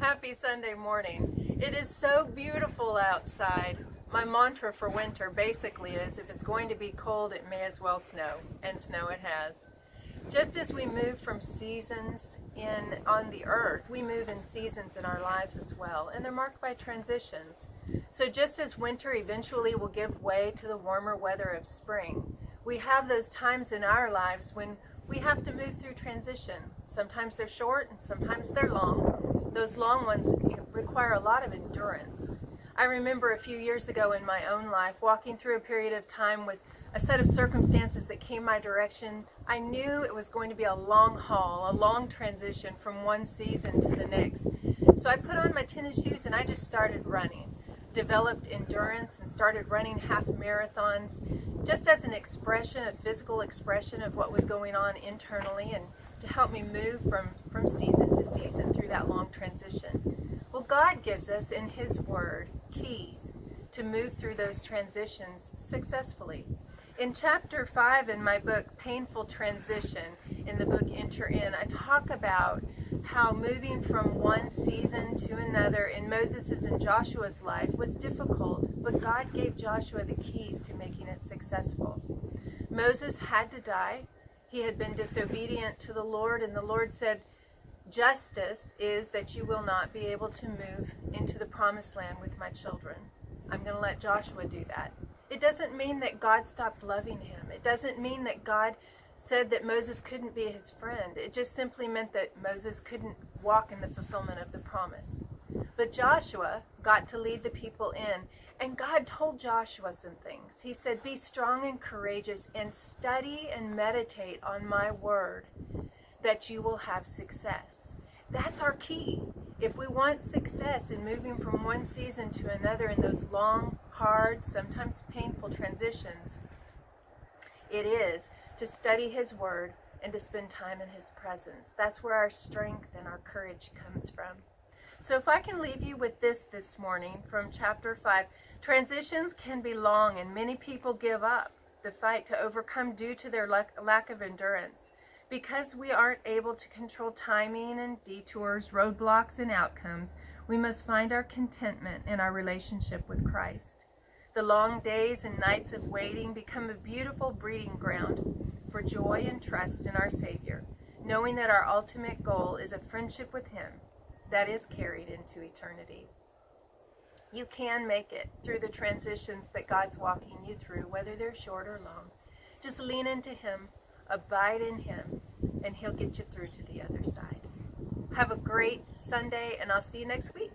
Happy Sunday morning. It is so beautiful outside. My mantra for winter basically is, if it's going to be cold, it may as well snow, and snow it has. Just as we move from seasons on the earth, we move in seasons in our lives as well, and they're marked by transitions. So just as winter eventually will give way to the warmer weather of spring, we have those times in our lives when we have to move through transition. Sometimes they're short and sometimes they're long. Those long ones require a lot of endurance. I remember a few years ago in my own life walking through a period of time with a set of circumstances that came my direction. I knew it was going to be a long haul, a long transition from one season to the next. So I put on my tennis shoes and I just started running. Developed endurance and started running half marathons just as an expression, a physical expression of what was going on internally and to help me move from season to season through that long transition. Well, God gives us in His Word keys to move through those transitions successfully. In chapter 5 in my book, Painful Transition, in the book Enter In, I talk about how moving from one season to another in Moses' and Joshua's life was difficult, but God gave Joshua the keys to making it successful. Moses had to die. He had been disobedient to the Lord, and the Lord said, "Justice is that you will not be able to move into the promised land with my children. I'm going to let Joshua do that." It doesn't mean that God stopped loving him. It doesn't mean that God said that Moses couldn't be his friend. It just simply meant that Moses couldn't walk in the fulfillment of the promise. But Joshua got to lead the people in, and God told Joshua some things. He said, "Be strong and courageous and study and meditate on my word, that you will have success." That's our key. If we want success in moving from one season to another in those long, hard, sometimes painful transitions, it is to study His Word and to spend time in His presence. That's where our strength and our courage comes from. So if I can leave you with this morning from chapter 5, transitions can be long and many people give up the fight to overcome due to their lack of endurance. Because we aren't able to control timing and detours, roadblocks and outcomes, we must find our contentment in our relationship with Christ. The long days and nights of waiting become a beautiful breeding ground for joy and trust in our Savior, knowing that our ultimate goal is a friendship with Him that is carried into eternity. You can make it through the transitions that God's walking you through, whether they're short or long. Just lean into Him, abide in Him, and He'll get you through to the other side. Have a great Sunday, and I'll see you next week.